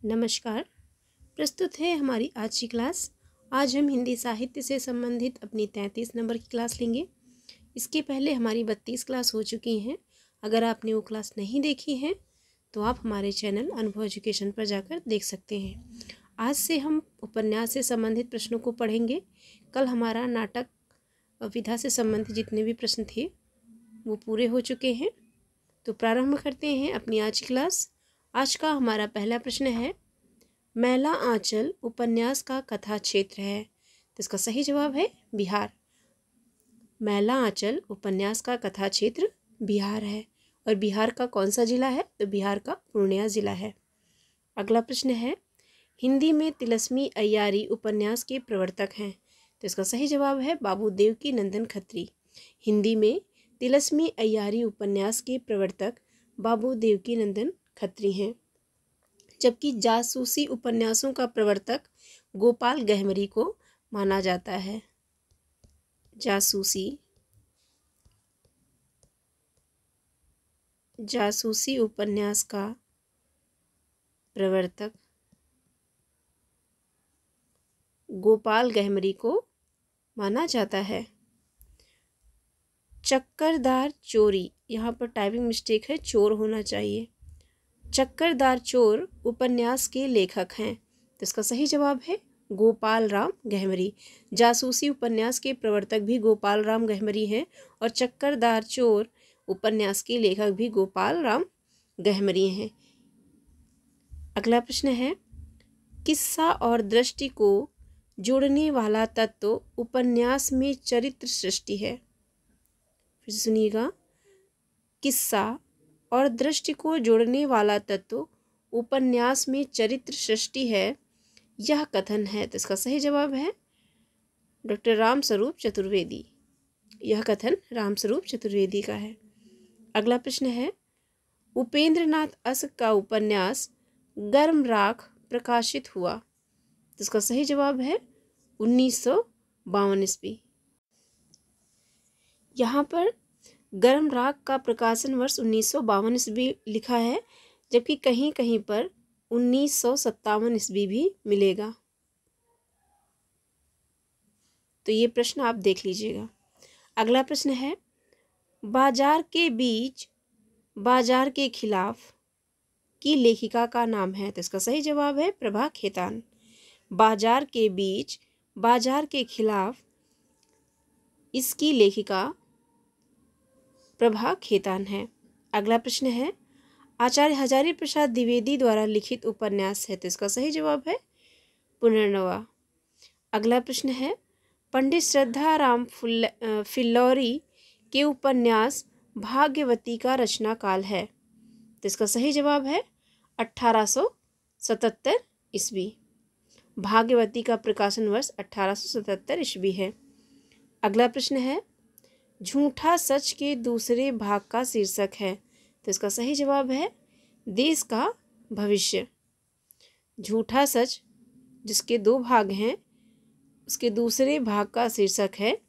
नमस्कार। प्रस्तुत है हमारी आज की क्लास। आज हम हिंदी साहित्य से संबंधित अपनी 33 नंबर की क्लास लेंगे। इसके पहले हमारी 32 क्लास हो चुकी हैं। अगर आपने वो क्लास नहीं देखी है तो आप हमारे चैनल अनुभव एजुकेशन पर जाकर देख सकते हैं। आज से हम उपन्यास से संबंधित प्रश्नों को पढ़ेंगे। कल हमारा नाटक विधा से संबंधित जितने भी प्रश्न थे वो पूरे हो चुके हैं। तो प्रारंभ करते हैं अपनी आज की क्लास। आज का हमारा पहला प्रश्न है, मैला आंचल उपन्यास का कथा क्षेत्र है। तो इसका सही जवाब है बिहार। मैला आंचल उपन्यास का कथा क्षेत्र बिहार है। और बिहार का कौन सा जिला है? तो बिहार का पूर्णिया जिला है। अगला प्रश्न है, हिंदी में तिलस्मी अय्यारी उपन्यास के प्रवर्तक हैं। तो इसका सही जवाब है बाबू देवकी नंदन खत्री। हिंदी में तिलस्मी अय्यारी उपन्यास के प्रवर्तक बाबू देवकी नंदन खत्री हैं। जबकि जासूसी उपन्यासों का प्रवर्तक गोपाल गहमरी को माना जाता है। जासूसी उपन्यास का प्रवर्तक गोपाल गहमरी को माना जाता है। चक्करदार चोरी, यहाँ पर टाइपिंग मिस्टेक है, चोर होना चाहिए। चक्करदार चोर उपन्यास के लेखक हैं। तो इसका सही जवाब है गोपाल राम गहमरी। जासूसी उपन्यास के प्रवर्तक भी गोपाल राम गहमरी हैं और चक्करदार चोर उपन्यास के लेखक भी गोपाल राम गहमरी हैं। अगला प्रश्न है, किस्सा और दृष्टि को जोड़ने वाला तत्व उपन्यास में चरित्र सृष्टि है। फिर सुनिएगा, किस्सा और दृष्टि को जोड़ने वाला तत्व उपन्यास में चरित्र सृष्टि है, यह कथन है। तो इसका सही जवाब है डॉक्टर रामस्वरूप चतुर्वेदी। यह कथन रामस्वरूप चतुर्वेदी का है। अगला प्रश्न है, उपेंद्रनाथ अस्क का उपन्यास गर्म राख प्रकाशित हुआ। तो इसका सही जवाब है 1952 ईस्वी। यहाँ पर गर्म राख का प्रकाशन वर्ष 1952 ईस्वी लिखा है, जबकि कहीं कहीं पर 1957 ईस्वी भी मिलेगा। तो ये प्रश्न आप देख लीजिएगा। अगला प्रश्न है, बाजार के बीच बाजार के खिलाफ की लेखिका का नाम है। तो इसका सही जवाब है प्रभा खेतान। बाजार के बीच बाजार के खिलाफ, इसकी लेखिका प्रभा खेतान है। अगला प्रश्न है, आचार्य हजारी प्रसाद द्विवेदी द्वारा लिखित उपन्यास है। तो इसका सही जवाब है पुनर्नवा। अगला प्रश्न है, पंडित श्रद्धा राम फिल्लौरी के उपन्यास भाग्यवती का रचना काल है। तो इसका सही जवाब है 1877 ईस्वी। भाग्यवती का प्रकाशन वर्ष 1877 ईस्वी है। अगला प्रश्न है, झूठा सच के दूसरे भाग का शीर्षक है। तो इसका सही जवाब है देश का भविष्य। झूठा सच जिसके 2 भाग हैं, उसके दूसरे भाग का शीर्षक है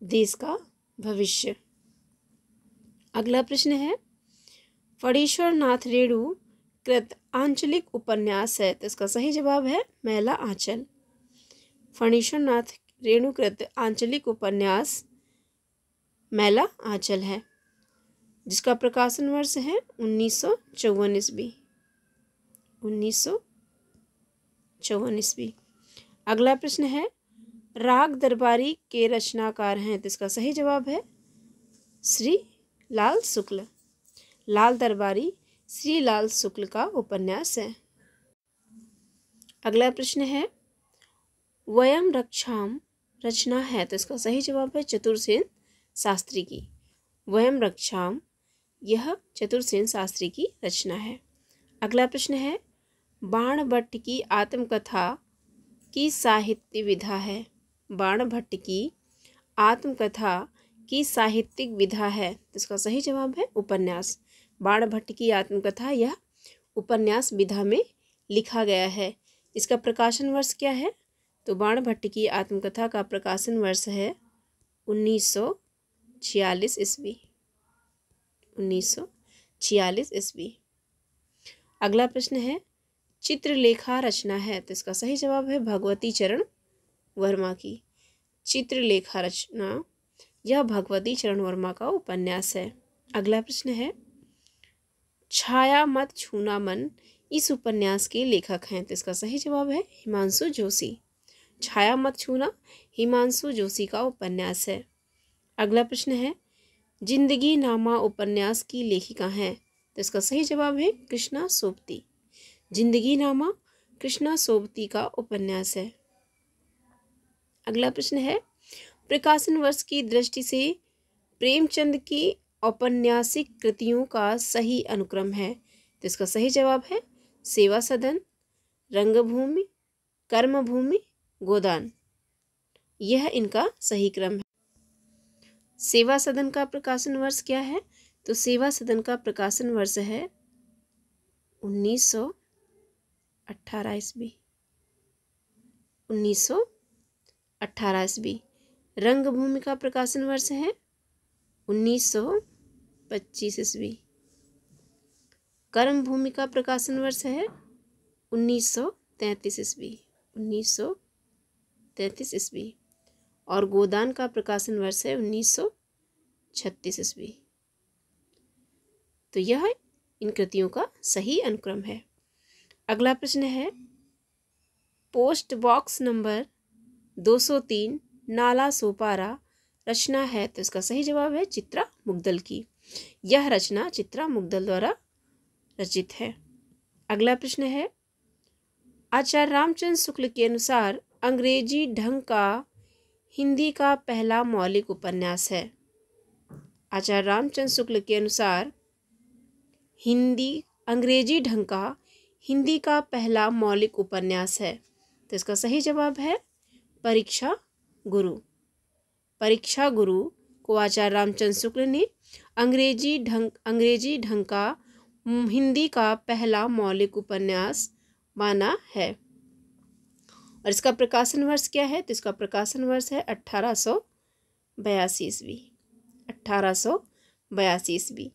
देश का भविष्य। अगला प्रश्न है, फणीश्वर नाथ रेणु कृत आंचलिक उपन्यास है। तो इसका सही जवाब है मैला आंचल। फणीश्वर नाथ रेणु कृत आंचलिक उपन्यास मैला आंचल है, जिसका प्रकाशन वर्ष है 1954 ईस्वी। 1954 ईस्वी। अगला प्रश्न है, राग दरबारी के रचनाकार हैं। तो इसका सही जवाब है श्री लाल शुक्ल। लाल दरबारी श्री लाल शुक्ल का उपन्यास है। अगला प्रश्न है, वयम रक्षाम रचना है। तो इसका सही जवाब है चतुरसेन शास्त्री की। वयम रक्षाम, यह चतुरसेन शास्त्री की रचना है। अगला प्रश्न है, बाणभट्ट की आत्मकथा की साहित्य विधा है। बाणभट्ट की आत्मकथा की साहित्यिक विधा है। तो इसका सही जवाब है उपन्यास। बाणभट्ट की आत्मकथा यह उपन्यास विधा में लिखा गया है। इसका प्रकाशन वर्ष क्या है? तो बाणभट्ट की आत्मकथा का प्रकाशन वर्ष है 1946 ईस्वी। 1946 ईस्वी। अगला प्रश्न है, चित्रलेखा रचना है? तो इसका सही जवाब है भगवती चरण वर्मा की। चित्रलेखा रचना यह भगवती चरण वर्मा का उपन्यास है। अगला प्रश्न है, छाया मत छूना मन इस उपन्यास के लेखक हैं? तो इसका सही जवाब है हिमांशु जोशी। छाया मत छूना हिमांशु जोशी का उपन्यास है। अगला प्रश्न है, जिंदगी नामा उपन्यास की लेखिका हैं? तो इसका सही जवाब है कृष्णा सोबती। जिंदगी नामा कृष्णा सोबती का उपन्यास है। अगला प्रश्न है, प्रकाशन वर्ष की दृष्टि से प्रेमचंद की औपन्यासिक कृतियों का सही अनुक्रम है? तो इसका सही जवाब है सेवा सदन, रंगभूमि, कर्मभूमि, गोदान। यह इनका सही क्रम है। सेवा सदन का प्रकाशन वर्ष क्या है? तो सेवा सदन का प्रकाशन वर्ष है 1918 ईस्वी। 1918 ईस्वी। रंगभूमि का प्रकाशन वर्ष है 1925 ईस्वी। कर्मभूमि का प्रकाशन वर्ष है 1933 ईस्वी। 1933 ईस्वी। और गोदान का प्रकाशन वर्ष है 1936 ईस्वी। तो यह इन कृतियों का सही अनुक्रम है। अगला प्रश्न है, post box number 203 Nala Sopara रचना है? तो इसका सही जवाब है चित्रा मुग्दल की। यह रचना चित्रा मुग्दल द्वारा रचित है। अगला प्रश्न है, आचार्य रामचंद्र शुक्ल के अनुसार अंग्रेजी ढंग का हिंदी का पहला मौलिक उपन्यास है? आचार्य रामचंद्र शुक्ल के अनुसार अंग्रेजी ढंग का हिंदी का पहला मौलिक उपन्यास है? तो इसका सही जवाब है परीक्षा गुरु। परीक्षा गुरु को आचार्य रामचंद्र शुक्ल ने अंग्रेजी ढंग का हिंदी का पहला मौलिक उपन्यास माना है। और इसका प्रकाशन वर्ष क्या है? तो इसका प्रकाशन वर्ष है 1882 ईस्वी। 1882 ईस्वी।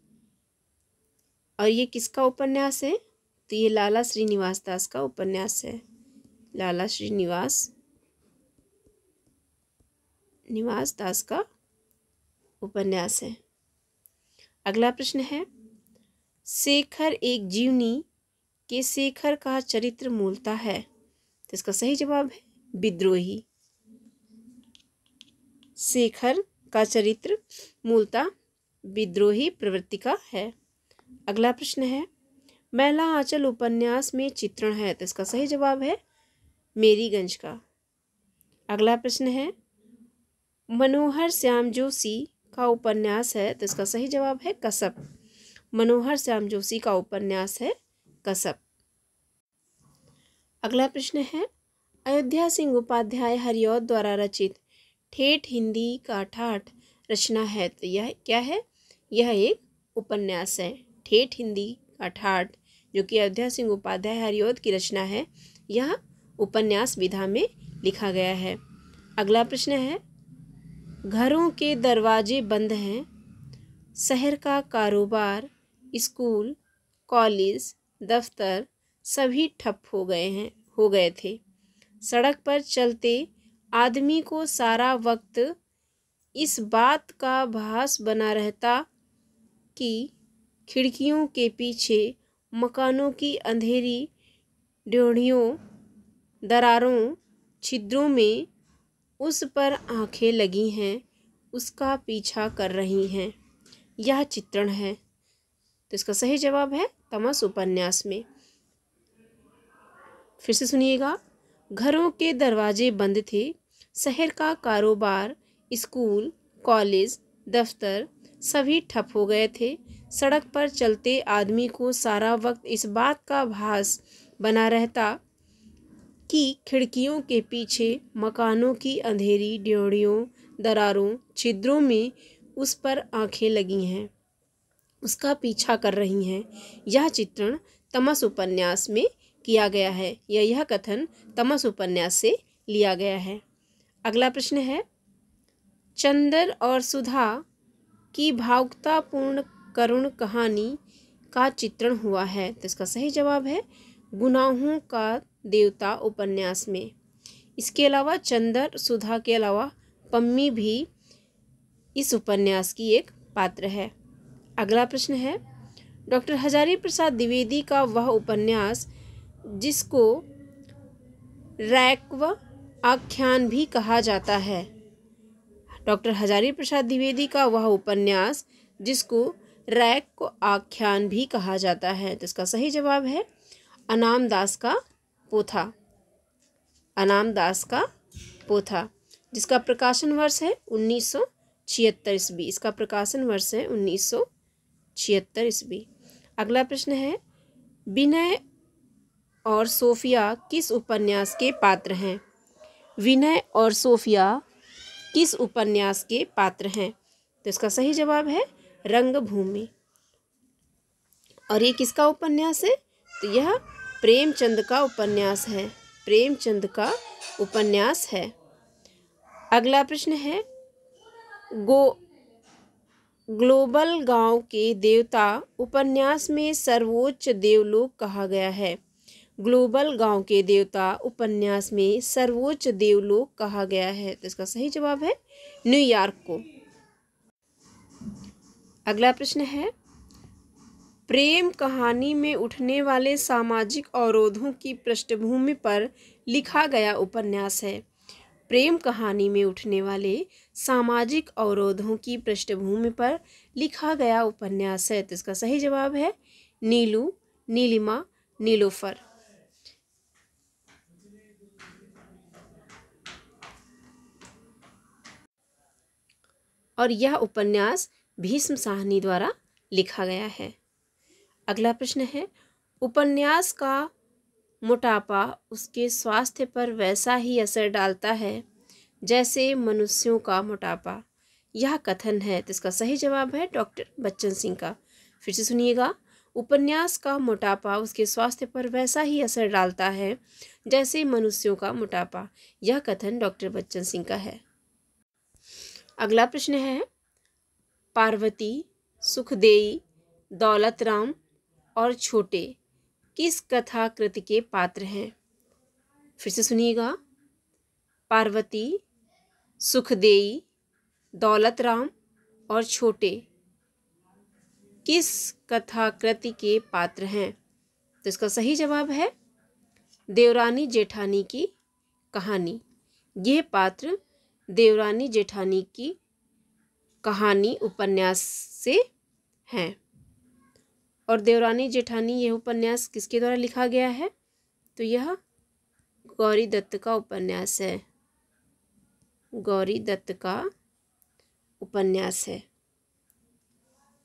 और ये किसका उपन्यास है? तो ये लाला श्रीनिवास दास का उपन्यास है। लाला श्रीनिवास दास का उपन्यास है। अगला प्रश्न है, शेखर एक जीवनी के शेखर का चरित्र मूलतः है? तो इसका सही जवाब है विद्रोही। शेखर का चरित्र मूलतः विद्रोही प्रवृत्ति का है। अगला प्रश्न है, मैला आंचल उपन्यास में चित्रण है? तो इसका सही जवाब है मेरीगंज का। अगला प्रश्न है, मनोहर श्याम जोशी का उपन्यास है? तो इसका सही जवाब है कसब। मनोहर श्याम जोशी का उपन्यास है कसब। अगला प्रश्न है, अयोध्या सिंह उपाध्याय हरिऔध द्वारा रचित ठेठ हिंदी का ठाठ रचना है? तो यह क्या है? यह एक उपन्यास है। ठेठ हिंदी का ठाठ जो कि अयोध्या सिंह उपाध्याय हरिऔध की रचना है, यह उपन्यास विधा में लिखा गया है। अगला प्रश्न है, घरों के दरवाजे बंद हैं, शहर का कारोबार, स्कूल, कॉलेज, दफ्तर सभी ठप हो गए थे। सड़क पर चलते आदमी को सारा वक्त इस बात का भास बना रहता कि खिड़कियों के पीछे मकानों की अंधेरी ड्योढ़ियों, दरारों, छिद्रों में उस पर आंखें लगी हैं, उसका पीछा कर रही हैं। यह चित्रण है। तो इसका सही जवाब है तमस उपन्यास में। फिर से सुनिएगा, घरों के दरवाजे बंद थे, शहर का कारोबार, स्कूल, कॉलेज, दफ्तर सभी ठप हो गए थे। सड़क पर चलते आदमी को सारा वक्त इस बात का भास बना रहता कि खिड़कियों के पीछे मकानों की अंधेरी ड्योढ़ियों, दरारों, छिद्रों में उस पर आंखें लगी हैं, उसका पीछा कर रही हैं। यह चित्रण तमस उपन्यास में किया गया है। यह कथन तमस उपन्यास से लिया गया है। अगला प्रश्न है, चंदर और सुधा की भावुकतापूर्ण करुण कहानी का चित्रण हुआ है? तो इसका सही जवाब है गुनाहों का देवता उपन्यास में। इसके अलावा चंदर सुधा के अलावा पम्मी भी इस उपन्यास की एक पात्र है। अगला प्रश्न है, डॉक्टर हजारी प्रसाद द्विवेदी का वह उपन्यास जिसको रैक्व आख्यान भी कहा जाता है। डॉक्टर हजारी प्रसाद द्विवेदी का वह उपन्यास जिसको रैक्व आख्यान भी कहा जाता है। तो इसका सही जवाब है अनाम दास का पोथा। अनाम दास का पोथा, जिसका प्रकाशन वर्ष है 1976 ईस्वी। इसका प्रकाशन वर्ष है 1976 ईस्वी। अगला प्रश्न है, विनय और सोफिया किस उपन्यास के पात्र हैं? विनय और सोफिया किस उपन्यास के पात्र हैं? तो इसका सही जवाब है रंगभूमि। और ये किसका उपन्यास है? तो यह प्रेमचंद का उपन्यास है। प्रेमचंद का उपन्यास है। अगला प्रश्न है, ग्लोबल गांव के देवता उपन्यास में सर्वोच्च देवलोक कहा गया है। ग्लोबल गांव के देवता उपन्यास में सर्वोच्च देवलोक कहा गया है। तो इसका सही जवाब है न्यूयॉर्क को। अगला प्रश्न है, प्रेम कहानी में उठने वाले सामाजिक अवरोधों की पृष्ठभूमि पर लिखा गया उपन्यास है। प्रेम कहानी में उठने वाले सामाजिक अवरोधों की पृष्ठभूमि पर लिखा गया उपन्यास है। तो इसका सही जवाब है नीलू, नीलिमा, नीलोफर। और यह उपन्यास भीष्म साहनी द्वारा लिखा गया है। अगला प्रश्न है, उपन्यास का मोटापा उसके स्वास्थ्य पर वैसा ही असर डालता है जैसे मनुष्यों का मोटापा। यह कथन है। तो इसका सही जवाब है डॉक्टर बच्चन सिंह का। फिर से सुनिएगा, उपन्यास का मोटापा उसके स्वास्थ्य पर वैसा ही असर डालता है जैसे मनुष्यों का मोटापा। यह कथन डॉक्टर बच्चन सिंह का है। अगला प्रश्न है, पार्वती, सुखदेई, दौलतराम और छोटे किस कथाकृति के पात्र हैं? फिर से सुनिएगा, पार्वती, सुखदेई, दौलतराम और छोटे किस कथाकृति के पात्र हैं? तो इसका सही जवाब है देवरानी जेठानी की कहानी। यह पात्र देवरानी जेठानी की कहानी उपन्यास से हैं। और देवरानी जेठानी यह उपन्यास किसके द्वारा लिखा गया है? तो यह गौरी दत्त का उपन्यास है। गौरी दत्त का उपन्यास है।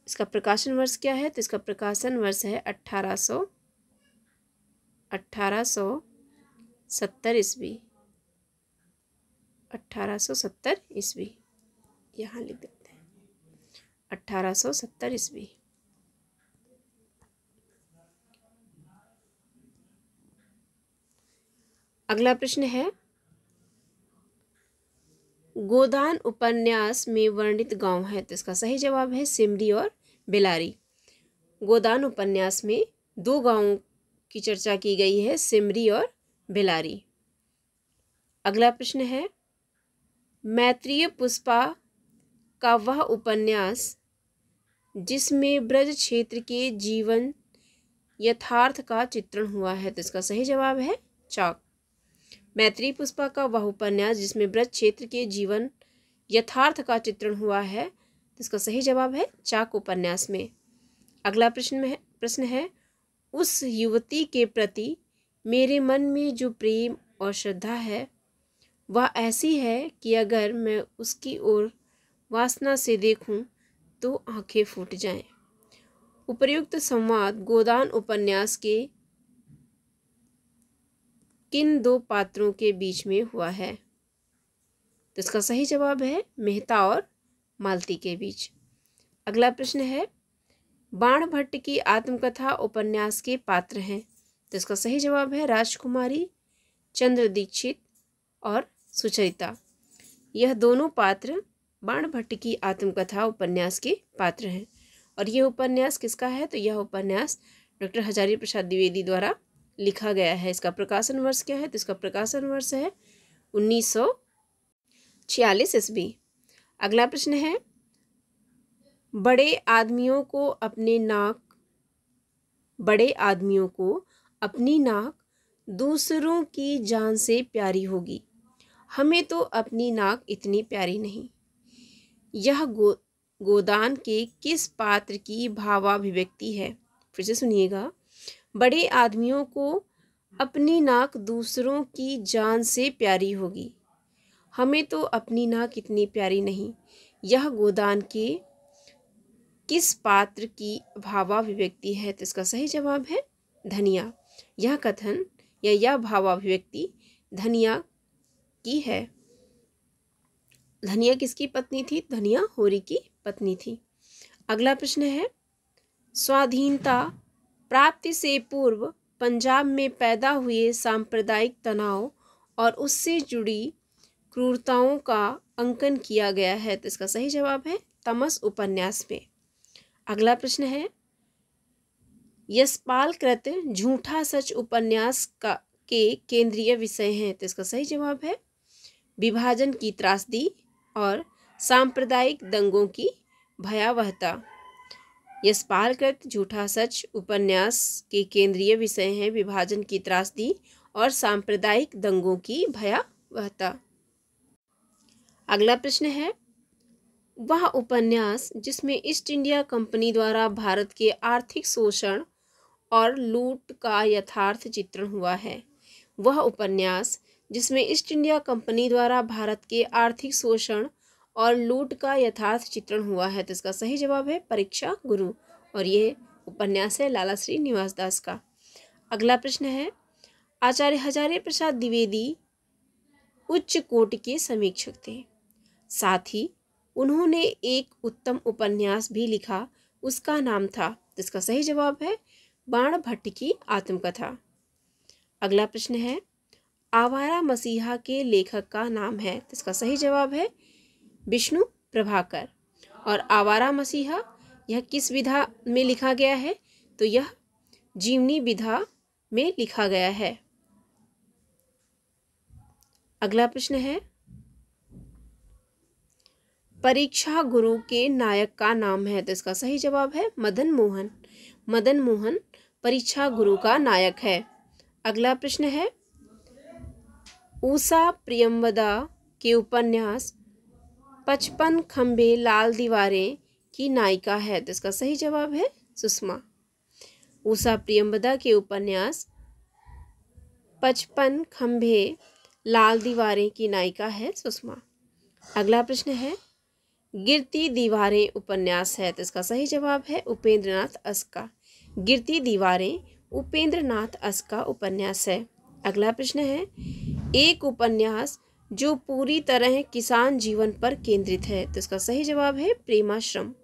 इसका प्रकाशन वर्ष क्या है? तो इसका प्रकाशन वर्ष है 1870 ईस्वी। 1870 ईस्वी, यहाँ लिख देते हैं 1870 ईस्वी। अगला प्रश्न है, गोदान उपन्यास में वर्णित गांव है। तो इसका सही जवाब है सिमरी और बेलारी। गोदान उपन्यास में दो गांवों की चर्चा की गई है, सिमरी और बेलारी। अगला प्रश्न है, मैत्रेय पुष्पा का वह उपन्यास जिसमें ब्रज क्षेत्र के जीवन यथार्थ का चित्रण हुआ है। तो इसका सही जवाब है चाक। मैत्रेय पुष्पा का वह उपन्यास जिसमें ब्रज क्षेत्र के जीवन यथार्थ का चित्रण हुआ है। तो इसका सही जवाब है चाक उपन्यास में। अगला प्रश्न है, उस युवती के प्रति मेरे मन में जो प्रेम और श्रद्धा है वह ऐसी है कि अगर मैं उसकी ओर वासना से देखूं तो आंखें फूट जाएं। उपर्युक्त संवाद गोदान उपन्यास के किन दो पात्रों के बीच में हुआ है? तो इसका सही जवाब है मेहता और मालती के बीच। अगला प्रश्न है, बाणभट्ट की आत्मकथा उपन्यास के पात्र हैं। तो इसका सही जवाब है राजकुमारी, चंद्र दीक्षित और सुचरिता। यह दोनों पात्र बाणभट्ट की आत्मकथा उपन्यास के पात्र हैं। और यह उपन्यास किसका है? तो यह उपन्यास डॉक्टर हजारी प्रसाद द्विवेदी द्वारा लिखा गया है? इसका प्रकाशन वर्ष क्या है? तो इसका प्रकाशन वर्ष है 1946 ईस्वी। अगला प्रश्न है, बड़े आदमियों को अपनी नाक दूसरों की जान से प्यारी होगी, हमें तो अपनी नाक इतनी प्यारी नहीं। यह गोदान के किस पात्र की भावाभिव्यक्ति है? फिर से सुनिएगा। बड़े आदमियों को अपनी नाक दूसरों की जान से प्यारी होगी, हमें तो अपनी नाक इतनी प्यारी नहीं। यह गोदान के किस पात्र की भावाभिव्यक्ति है? तो इसका सही जवाब है धनिया। यह कथन या यह भावाभिव्यक्ति धनिया की है। धनिया किसकी पत्नी थी? धनिया होरी की पत्नी थी। अगला प्रश्न है, स्वाधीनता प्राप्ति से पूर्व पंजाब में पैदा हुए सांप्रदायिक तनाव और उससे जुड़ी क्रूरताओं का अंकन किया गया है। तो इसका सही जवाब है तमस उपन्यास में। अगला प्रश्न है, यशपाल कृत झूठा सच उपन्यास के केंद्रीय विषय हैं। तो इसका सही जवाब है विभाजन की त्रासदी और सांप्रदायिक दंगों की भयावहता। यशपाल कृत झूठा सच उपन्यास के केंद्रीय विषय हैं विभाजन की त्रासदी और सांप्रदायिक दंगों की भयावहता। अगला प्रश्न है, वह उपन्यास जिसमें ईस्ट इंडिया कंपनी द्वारा भारत के आर्थिक शोषण और लूट का यथार्थ चित्रण हुआ है। वह उपन्यास जिसमें ईस्ट इंडिया कंपनी द्वारा भारत के आर्थिक शोषण और लूट का यथार्थ चित्रण हुआ है। तो इसका सही जवाब है परीक्षा गुरु, और ये उपन्यास है लाला श्री निवास दास का। अगला प्रश्न है, आचार्य हजारे प्रसाद द्विवेदी उच्च कोटि के समीक्षक थे, साथ ही उन्होंने एक उत्तम उपन्यास भी लिखा, उसका नाम था। तो इसका सही जवाब है बाण भट्ट की आत्मकथा। अगला प्रश्न है, आवारा मसीहा के लेखक का नाम है। तो इसका सही जवाब है विष्णु प्रभाकर। और आवारा मसीहा यह किस विधा में लिखा गया है? तो यह जीवनी विधा में लिखा गया है। अगला प्रश्न है, परीक्षा गुरु के नायक का नाम है। तो इसका सही जवाब है मदन मोहन। मदन मोहन परीक्षा गुरु का नायक है। अगला प्रश्न है, उषा प्रियंवदा के उपन्यास 55 खंबे लाल दीवारें की नायिका है। तो इसका सही जवाब है सुषमा। उषा प्रियंवदा के उपन्यास 55 खंबे लाल दीवारें की नायिका है सुषमा। अगला प्रश्न है, गिरती दीवारें उपन्यास है। तो इसका सही जवाब है उपेंद्रनाथ अस का। गिरती दीवारें उपेंद्रनाथ अस का उपन्यास है। अगला प्रश्न है, एक उपन्यास जो पूरी तरह किसान जीवन पर केंद्रित है। तो इसका सही जवाब है प्रेमाश्रम।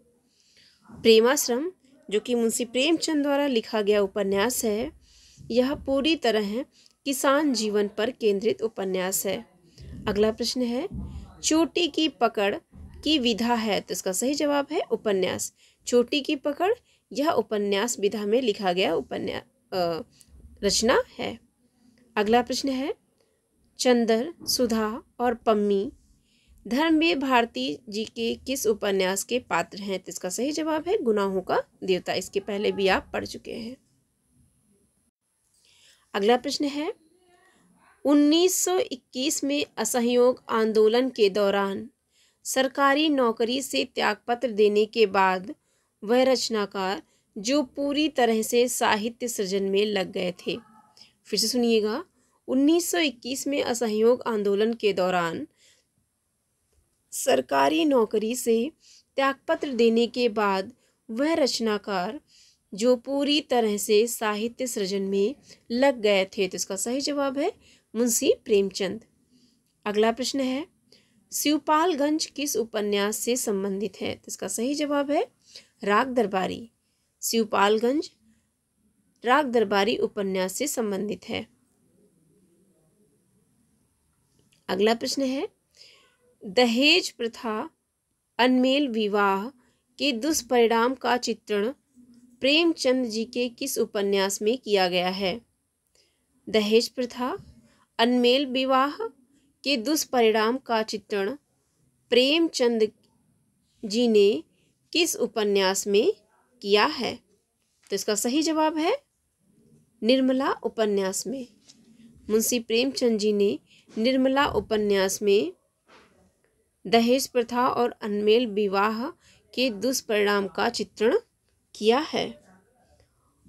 प्रेमाश्रम जो कि मुंशी प्रेमचंद द्वारा लिखा गया उपन्यास है, यह पूरी तरह किसान जीवन पर केंद्रित उपन्यास है। अगला प्रश्न है, चोटी की पकड़ की विधा है। तो इसका सही जवाब है उपन्यास। चोटी की पकड़ यह उपन्यास विधा में लिखा गया उपन्यास रचना है। अगला प्रश्न है, चंदर, सुधा और पम्मी धर्मवीर भारती जी के किस उपन्यास के पात्र हैं? तो इसका सही जवाब है गुनाहों का देवता। इसके पहले भी आप पढ़ चुके हैं। अगला प्रश्न है, 1921 में असहयोग आंदोलन के दौरान सरकारी नौकरी से त्यागपत्र देने के बाद वह रचनाकार जो पूरी तरह से साहित्य सृजन में लग गए थे। फिर से सुनिएगा, 1921 में असहयोग आंदोलन के दौरान सरकारी नौकरी से त्यागपत्र देने के बाद वह रचनाकार जो पूरी तरह से साहित्य सृजन में लग गए थे। तो इसका सही जवाब है मुंशी प्रेमचंद। अगला प्रश्न है, शिवपालगंज किस उपन्यास से संबंधित है? तो इसका सही जवाब है राग दरबारी। शिवपालगंज राग दरबारी उपन्यास से संबंधित है। अगला प्रश्न है, दहेज प्रथा अनमेल विवाह के दुष्परिणाम का चित्रण प्रेमचंद जी के किस उपन्यास में किया गया है? दहेज प्रथा, अनमेल विवाह के दुष्परिणाम का चित्रण प्रेमचंद जी ने किस उपन्यास में किया है? तो इसका सही जवाब है निर्मला उपन्यास में। मुंशी प्रेमचंद जी ने निर्मला उपन्यास में दहेज प्रथा और अनमेल विवाह के दुष्परिणाम का चित्रण किया है।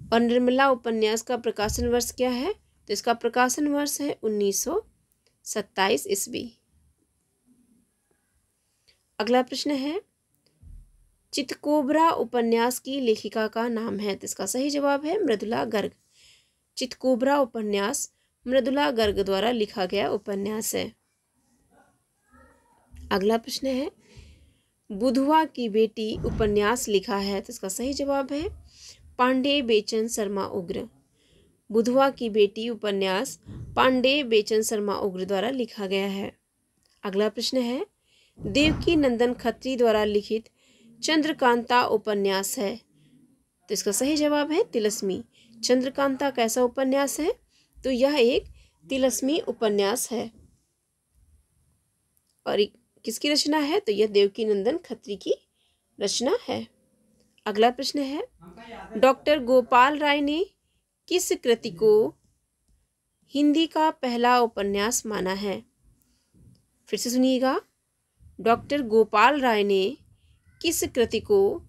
और निर्मला उपन्यास का प्रकाशन वर्ष क्या है? तो इसका प्रकाशन वर्ष है 1927 ईस्वी। अगला प्रश्न है, चितकोबरा उपन्यास की लेखिका का नाम है? तो इसका सही जवाब है मृदुला गर्ग। चितकोबरा उपन्यास मृदुला गर्ग द्वारा लिखा गया उपन्यास है। अगला प्रश्न है, बुधवा की बेटी उपन्यास लिखा है? तो इसका सही जवाब है पांडे बेचन शर्मा उग्र। बुधवा की बेटी उपन्यास पांडे बेचन शर्मा उग्र द्वारा लिखा गया है। अगला प्रश्न है, देवकी नंदन खत्री द्वारा लिखित चंद्रकांता उपन्यास है? तो इसका सही जवाब है तिलस्मी। चंद्रकांता कैसा उपन्यास है? तो यह एक तिलस्मी उपन्यास है। और किसकी रचना है? तो यह देवकी नंदन खत्री की रचना है। अगला प्रश्न है, डॉक्टर गोपाल राय ने किस कृति को हिंदी का पहला उपन्यास माना है? फिर से सुनिएगा, डॉक्टर गोपाल राय ने किस कृति को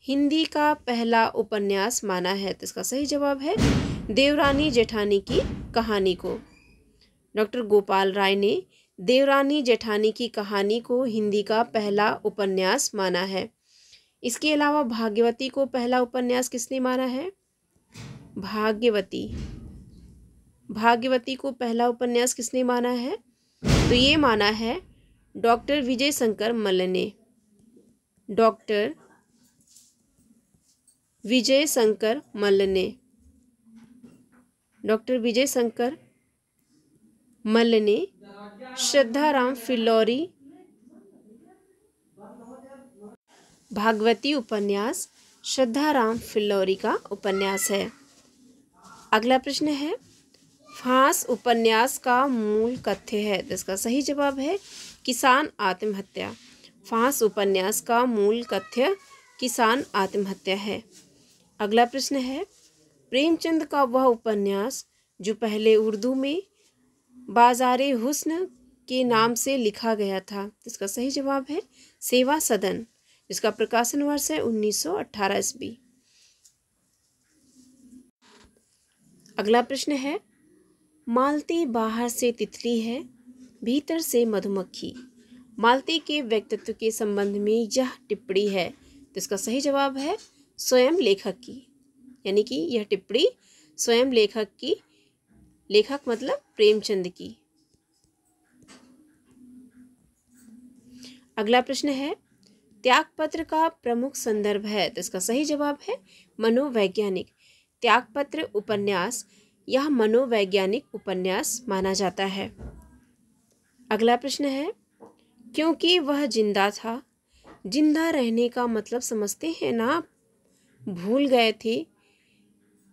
हिंदी का पहला उपन्यास माना है? तो इसका सही जवाब है देवरानी जेठानी की कहानी को। डॉक्टर गोपाल राय ने देवरानी जेठानी की कहानी को हिंदी का पहला उपन्यास माना है। इसके अलावा भाग्यवती को पहला उपन्यास किसने माना है? भाग्यवती को पहला उपन्यास किसने माना है? तो ये माना है डॉक्टर विजय शंकर मल्ल ने। डॉक्टर विजय शंकर मल्ल ने। डॉक्टर विजय शंकर मल्ल ने श्रद्धाराम फिल्लौरी भागवती उपन्यास श्रद्धाराम फिल्लौरी का उपन्यास है। अगला प्रश्न है, फांस उपन्यास का मूल कथ्य है? तो इसका सही जवाब है किसान आत्महत्या। फांस उपन्यास का मूल कथ्य किसान आत्महत्या है। अगला प्रश्न है, प्रेमचंद का वह उपन्यास जो पहले उर्दू में बाज़ारे हुस्न के नाम से लिखा गया था? इसका सही जवाब है सेवा सदन, जिसका प्रकाशन वर्ष है 1918 ईस्वी। अगला प्रश्न है, मालती बाहर से तितली है, भीतर से मधुमक्खी। मालती के व्यक्तित्व के संबंध में यह टिप्पणी है। तो इसका सही जवाब है स्वयं लेखक की, यानी कि यह टिप्पणी स्वयं लेखक की, लेखक मतलब प्रेमचंद की। अगला प्रश्न है, त्यागपत्र का प्रमुख संदर्भ है? तो इसका सही जवाब है मनोवैज्ञानिक। त्यागपत्र उपन्यास यह मनोवैज्ञानिक उपन्यास माना जाता है। अगला प्रश्न है, क्योंकि वह जिंदा था। जिंदा रहने का मतलब समझते हैं ना, भूल गए थे,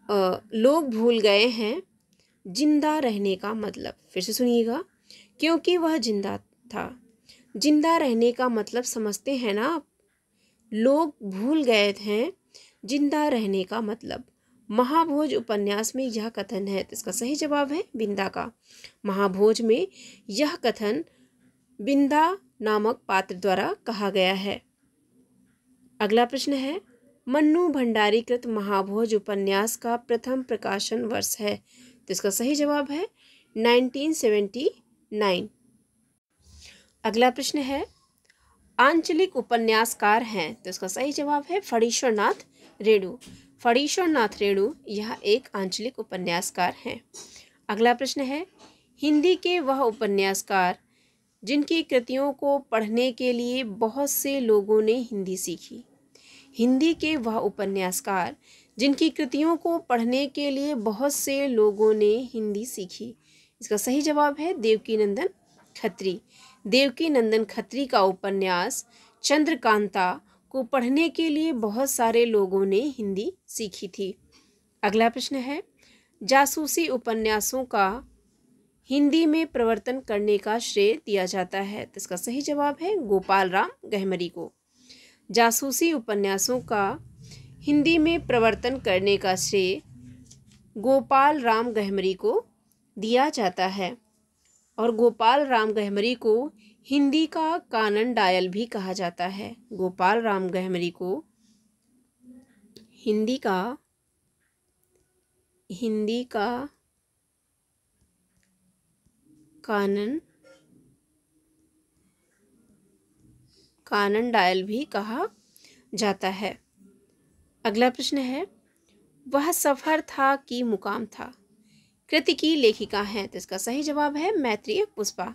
लोग भूल गए हैं जिंदा रहने का मतलब। फिर से सुनिएगा, क्योंकि वह जिंदा था। जिंदा रहने का मतलब समझते हैं ना, लोग भूल गए हैं जिंदा रहने का मतलब। महाभोज उपन्यास में यह कथन है। तो इसका सही जवाब है बिंदा का। महाभोज में यह कथन बिंदा नामक पात्र द्वारा कहा गया है। अगला प्रश्न है, मन्नू भंडारी कृत महाभोज उपन्यास का प्रथम प्रकाशन वर्ष है? तो इसका सही जवाब है 1979। अगला प्रश्न है, आंचलिक उपन्यासकार हैं? तो इसका सही जवाब है फणीश्वरनाथ रेणु। फणीश्वरनाथ रेणु यह एक आंचलिक उपन्यासकार हैं। अगला प्रश्न है, हिंदी के वह उपन्यासकार जिनकी कृतियों को पढ़ने के लिए बहुत से लोगों ने हिंदी सीखी। हिंदी के वह उपन्यासकार जिनकी कृतियों को पढ़ने के लिए बहुत से लोगों ने हिंदी सीखी। इसका सही जवाब है देवकी नंदन खत्री। देवकी नंदन खत्री का उपन्यास चंद्रकांता को पढ़ने के लिए बहुत सारे लोगों ने हिंदी सीखी थी। अगला प्रश्न है, जासूसी उपन्यासों का हिंदी में प्रवर्तन करने का श्रेय दिया जाता है? तो इसका सही जवाब है गोपाल राम गहमरी को। जासूसी उपन्यासों का हिंदी में प्रवर्तन करने का श्रेय गोपाल राम गहमरी को दिया जाता है। और गोपाल राम गहमरी को हिंदी का कानन डायल भी कहा जाता है। गोपाल राम गहमरी को हिंदी का कानन डायल भी कहा जाता है। अगला प्रश्न है, वह सफर था कि मुकाम था कृति की लेखिका हैं? तो इसका सही जवाब है मैत्रेय पुष्पा।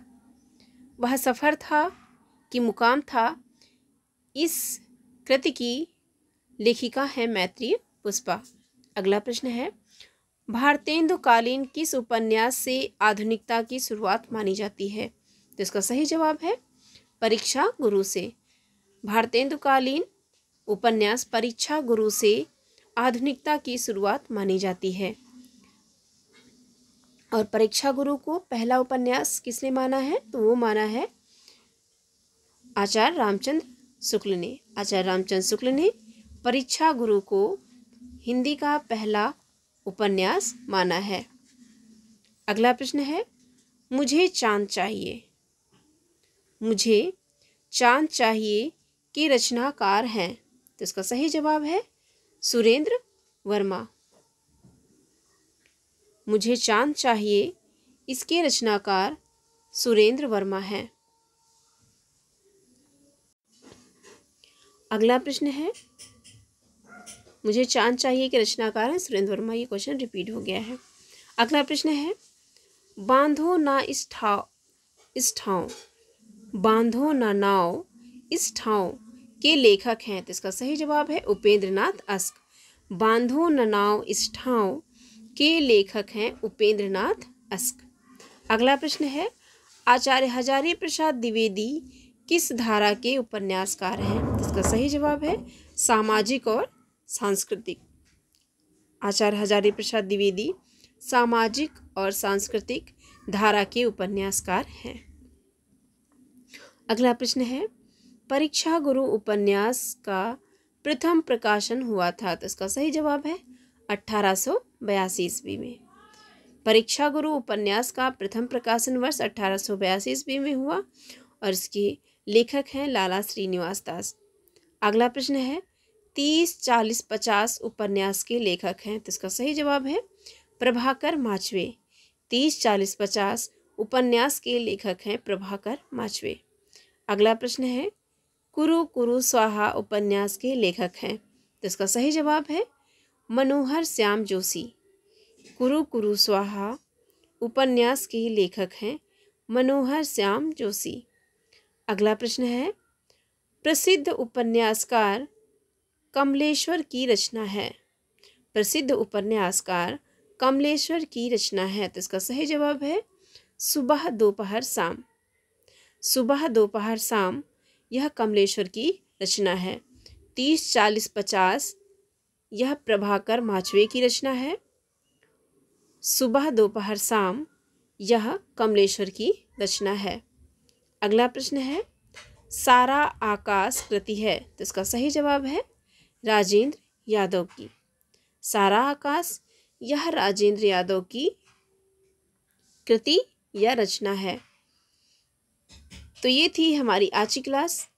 वह सफर था कि मुकाम था, इस कृति की लेखिका है मैत्रेय पुष्पा। अगला प्रश्न है, भारतेंदुकालीन किस उपन्यास से आधुनिकता की शुरुआत मानी जाती है? तो इसका सही जवाब है परीक्षा गुरु से। भारतेंदुकालीन उपन्यास परीक्षा गुरु से आधुनिकता की शुरुआत मानी जाती है। और परीक्षा गुरु को पहला उपन्यास किसने माना है? तो वो माना है आचार्य रामचंद्र शुक्ल ने। आचार्य रामचंद्र शुक्ल ने परीक्षा गुरु को हिंदी का पहला उपन्यास माना है। अगला प्रश्न है, मुझे चांद चाहिए के रचनाकार हैं? तो इसका सही जवाब है सुरेंद्र वर्मा। मुझे चांद चाहिए इसके रचनाकार सुरेंद्र वर्मा हैं। अगला प्रश्न है, मुझे चांद चाहिए के रचनाकार हैं सुरेंद्र वर्मा। ये क्वेश्चन रिपीट हो गया है। अगला प्रश्न है, बांधो ना नाव इस ठाव के लेखक हैं? तो इसका सही जवाब है उपेंद्रनाथ अस्क। बांधो न नाव इस ठाव के लेखक हैं उपेंद्रनाथ अस्क। अगला प्रश्न है, आचार्य हजारी प्रसाद द्विवेदी किस धारा के उपन्यासकार हैं? तो इसका सही जवाब है सामाजिक और सांस्कृतिक। आचार्य हजारी प्रसाद द्विवेदी सामाजिक और सांस्कृतिक धारा के उपन्यासकार हैं। अगला प्रश्न है, परीक्षा गुरु उपन्यास का प्रथम प्रकाशन हुआ था? तो इसका सही जवाब है 1882 ईस्वी में। परीक्षा गुरु उपन्यास का प्रथम प्रकाशन वर्ष 1882 ईस्वी में हुआ और इसके लेखक हैं लाला श्रीनिवास दास। अगला प्रश्न है, 30, 40, 50 उपन्यास के लेखक हैं? तो इसका सही जवाब है प्रभाकर माचवे। 30, 40, 50 उपन्यास के लेखक हैं प्रभाकर माचवे। अगला प्रश्न है, कुरु कुरु स्वाहा उपन्यास के लेखक हैं? तो इसका सही जवाब है मनोहर श्याम जोशी। कुरु कुरु स्वाहा उपन्यास के लेखक हैं मनोहर श्याम जोशी। अगला प्रश्न है, प्रसिद्ध उपन्यासकार कमलेश्वर की रचना है? प्रसिद्ध उपन्यासकार कमलेश्वर की रचना है। तो इसका सही जवाब है सुबह दोपहर शाम। सुबह दोपहर शाम यह कमलेश्वर की रचना है। 30, 40, 50 यह प्रभाकर माचवे की रचना है। सुबह दोपहर शाम यह कमलेश्वर की रचना है। अगला प्रश्न है, सारा आकाश कृति है? तो इसका सही जवाब है राजेंद्र यादव की। सारा आकाश यह राजेंद्र यादव की कृति या रचना है। तो ये थी हमारी आज की क्लास।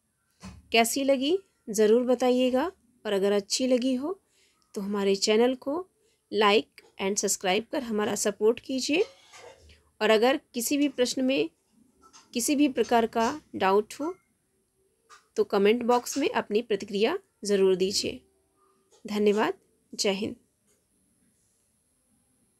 कैसी लगी ज़रूर बताइएगा और अगर अच्छी लगी हो तो हमारे चैनल को लाइक एंड सब्सक्राइब कर हमारा सपोर्ट कीजिए। और अगर किसी भी प्रश्न में किसी भी प्रकार का डाउट हो तो कमेंट बॉक्स में अपनी प्रतिक्रिया ज़रूर दीजिए। धन्यवाद। जय हिंद।